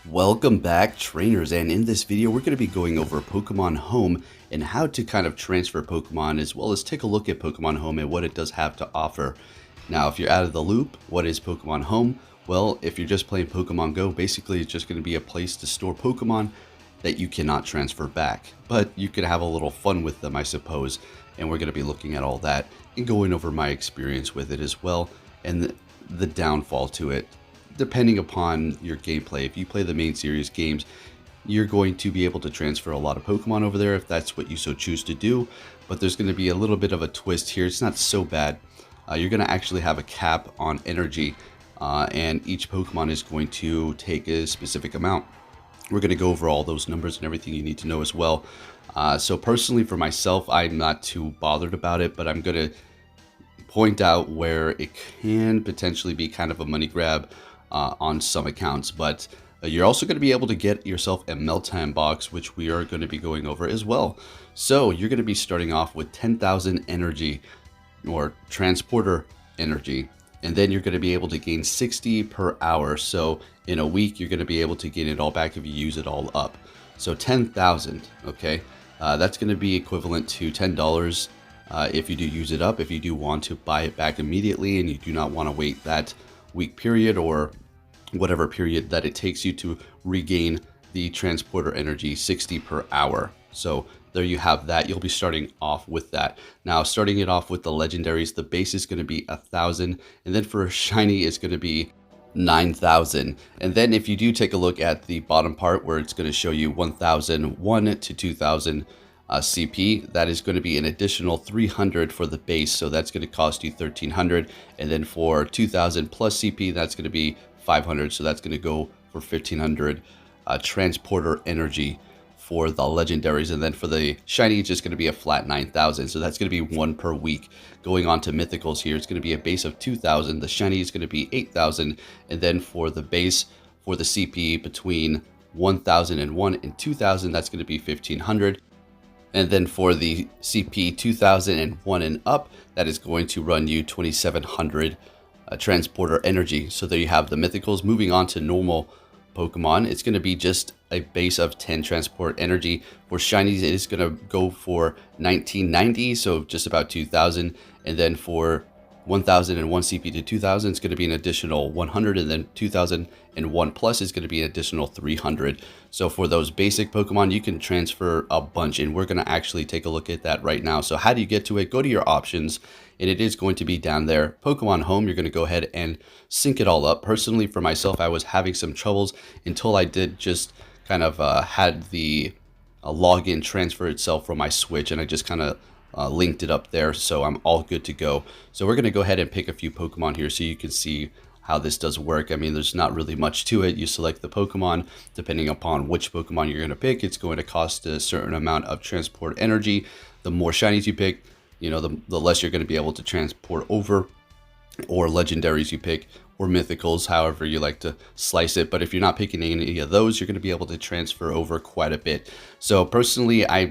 Welcome back, trainers, and in this video we're going to be going over Pokemon Home and how to kind of transfer Pokemon, as well as take a look at Pokemon Home and what it does have to offer. Now, if you're out of the loop, what is Pokemon Home? Well, if you're just playing Pokemon Go, basically it's just going to be a place to store Pokemon that you cannot transfer back, but you can have a little fun with them, I suppose, and we're going to be looking at all that and going over my experience with it as well, and the downfall to it. Depending upon your gameplay, if you play the main series games, you're going to be able to transfer a lot of Pokemon over there if that's what you so choose to do, but there's going to be a little bit of a twist here. It's not so bad. You're going to actually have a cap on energy, and each Pokemon is going to take a specific amount. We're going to go over all those numbers and everything you need to know as well. So personally, for myself, I'm not too bothered about it, but I'm going to point out where it can potentially be kind of a money grab on some accounts. But you're also going to be able to get yourself a Meltan box, which we are going to be going over as well. So you're going to be starting off with 10,000 energy or transporter energy, and then you're going to be able to gain 60 per hour. So in a week you're going to be able to gain it all back if you use it all up. So 10,000, okay, that's going to be equivalent to $10 if you do use it up. If you do want to buy it back immediately and you do not want to wait that week period or whatever period that it takes you to regain the transporter energy, 60 per hour. So there you have that. You'll be starting off with that. Now, starting it off with the legendaries, the base is going to be 1,000, and then for a shiny it's going to be 9,000. And then if you do take a look at the bottom part where it's going to show you 1,001 to 2,000 CP, that is going to be an additional 300 for the base, so that's going to cost you 1,300. And then for 2,000 plus CP, that's going to be 500, so that's going to go for 1,500 transporter energy for the legendaries. And then for the shiny, it's just going to be a flat 9,000, so that's going to be one per week. Going on to mythicals here, it's going to be a base of 2,000, the shiny is going to be 8,000, and then for the base, for the CP between 1,001 and 2,000, that's going to be 1,500. And then for the CP 2001 and up, that is going to run you 2,700 transporter energy. So there you have the mythicals. Moving on to normal Pokemon, it's going to be just a base of 10 transport energy. For shinies, it is going to go for 1990, so just about 2,000. And then for 1,001 CP to 2,000, it's going to be an additional 100, and then 2,001 plus is going to be an additional 300. So for those basic Pokemon, you can transfer a bunch, and we're going to actually take a look at that right now. So how do you get to it? Go to your options, and it is going to be down there. Pokemon Home, you're going to go ahead and sync it all up. Personally, for myself, I was having some troubles until I did just kind of had the login transfer itself from my Switch, and I just kind of linked it up there, so I'm all good to go. So we're going to go ahead and pick a few Pokemon here so you can see how this does work. I mean, there's not really much to it. You select the Pokemon. Depending upon which Pokemon you're going to pick, it's going to cost a certain amount of transport energy. The more shinies you pick, you know, the less you're going to be able to transport over, or legendaries you pick, or mythicals, however you like to slice it. But if you're not picking any of those, you're going to be able to transfer over quite a bit. So personally, I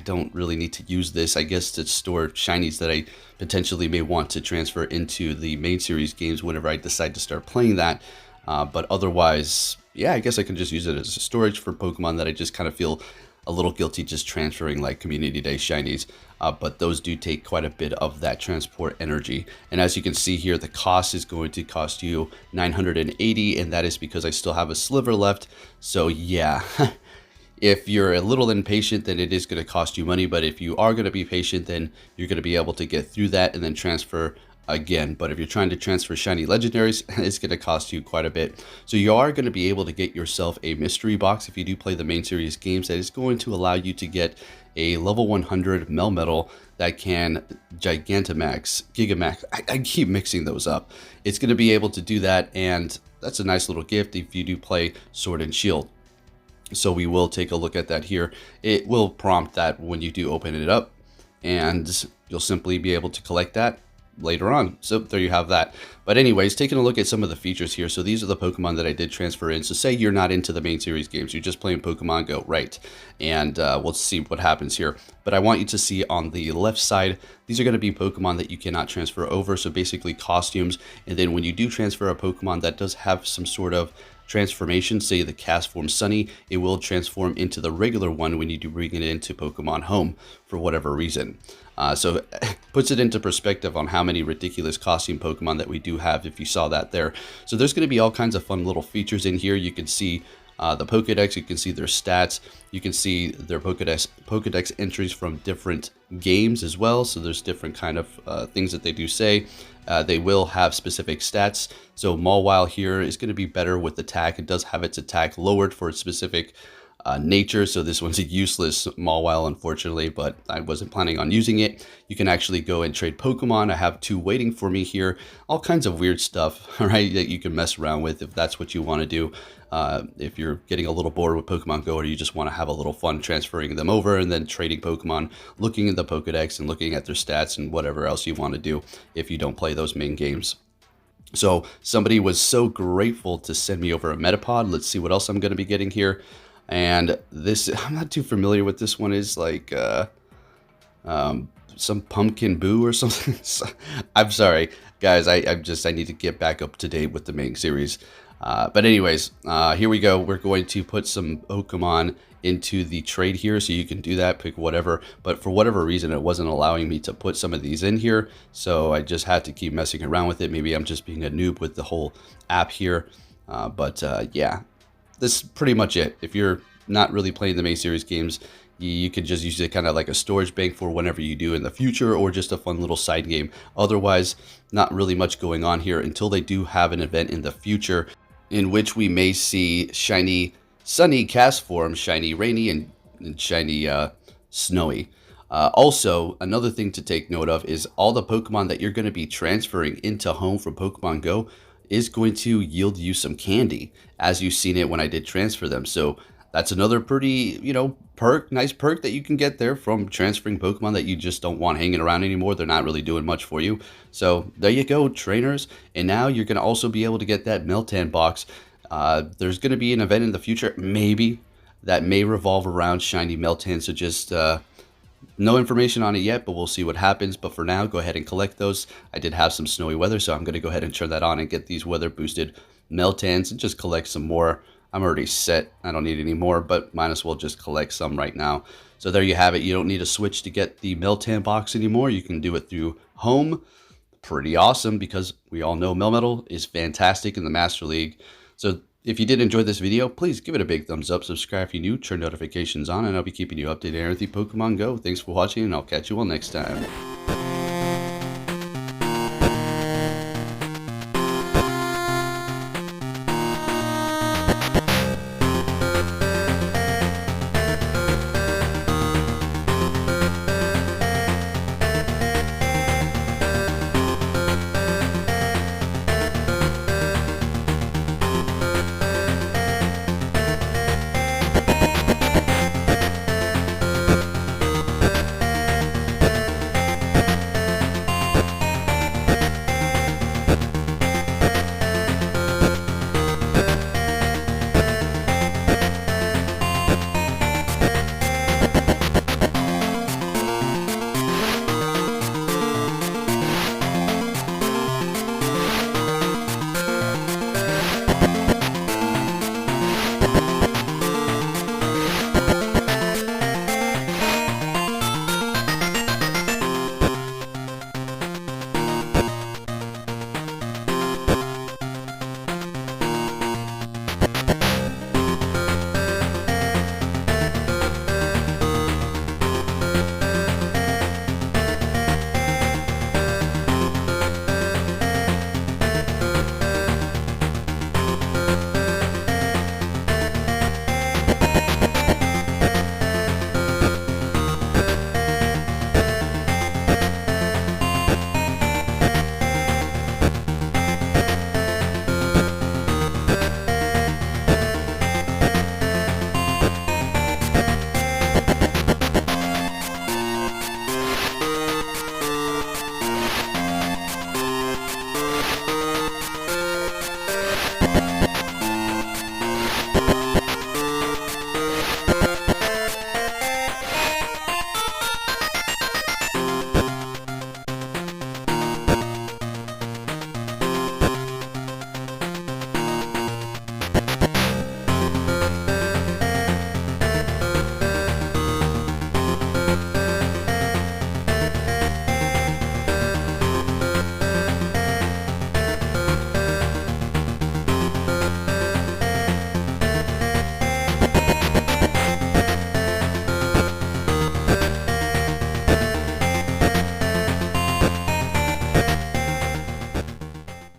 don't really need to use this, I guess, to store shinies that I potentially may want to transfer into the main series games whenever I decide to start playing that. But otherwise, yeah, I guess I can just use it as a storage for Pokemon that I just kind of feel a little guilty just transferring, like Community Day shinies, but those do take quite a bit of that transport energy. And as you can see here, the cost is going to cost you 980, and that is because I still have a sliver left. So yeah, if you're a little impatient, then it is going to cost you money, but if you are going to be patient, then you're going to be able to get through that and then transfer again. But if you're trying to transfer shiny legendaries, it's going to cost you quite a bit. So you are going to be able to get yourself a mystery box if you do play the main series games, that is going to allow you to get a level 100 Melmetal that can Gigantamax, Gigamax. I keep mixing those up. It's going to be able to do that, and that's a nice little gift if you do play Sword and Shield. So we will take a look at that here. It will prompt that when you do open it up, and you'll simply be able to collect that later on. So there you have that. But anyways, taking a look at some of the features here. So these are the Pokemon that I did transfer in. So say you're not into the main series games, you're just playing Pokemon Go, right? And we'll see what happens here. But I want you to see on the left side, these are going to be Pokemon that you cannot transfer over. So basically costumes. And then when you do transfer a Pokemon that does have some sort of transformation, say the cast form Sunny, it will transform into the regular one when you do bring it into Pokemon Home for whatever reason. So puts it into perspective on how many ridiculous costume Pokemon that we do have, if you saw that there. So there's going to be all kinds of fun little features in here. You can see the Pokedex, you can see their stats, you can see their Pokedex entries from different games as well. So there's different kind of things that they do say. They will have specific stats. So Mawile here is going to be better with attack. It does have its attack lowered for its specific nature, so this one's a useless Mawile, unfortunately, but I wasn't planning on using it. You can actually go and trade Pokemon. I have 2 waiting for me here. All kinds of weird stuff, right, that you can mess around with if that's what you want to do. If you're getting a little bored with Pokemon Go, or you just want to have a little fun transferring them over and then trading Pokemon, looking at the Pokedex and looking at their stats and whatever else you want to do if you don't play those main games. So somebody was so grateful to send me over a Metapod. Let's see what else I'm going to be getting here. And this, I'm not too familiar with this one, is like some pumpkin boo or something. I'm sorry, guys. I need to get back up to date with the main series. But anyways, here we go. We're going to put some Pokemon into the trade here, so you can do that, pick whatever. But for whatever reason, it wasn't allowing me to put some of these in here, so I just had to keep messing around with it. Maybe I'm just being a noob with the whole app here. Yeah. This is pretty much it. If you're not really playing the main series games, you can just use it kind of like a storage bank for whenever you do in the future, or just a fun little side game. Otherwise, not really much going on here until they do have an event in the future in which we may see shiny Sunny cast form, shiny Rainy, and shiny Snowy. Also, another thing to take note of is all the Pokemon that you're going to be transferring into Home from Pokemon Go is going to yield you some candy, as you've seen it when I did transfer them. So that's another pretty, nice perk that you can get there from transferring Pokemon that you just don't want hanging around anymore. They're not really doing much for you. So there you go, trainers. And now you're going to also be able to get that Meltan box. There's going to be an event in the future, maybe, that may revolve around shiny Meltan. So just no information on it yet, but we'll see what happens. But for now, go ahead and collect those. I did have some snowy weather, so I'm going to go ahead and turn that on and get these weather boosted Meltans and just collect some more. I'm already set. I don't need any more, but might as well just collect some right now. So there you have it. You don't need a Switch to get the Meltan box anymore. You can do it through Home. Pretty awesome, because we all know Melmetal is fantastic in the Master League. So if you did enjoy this video, please give it a big thumbs up, subscribe if you're new, turn notifications on, and I'll be keeping you updated on everything Pokemon Go. Thanks for watching, and I'll catch you all next time.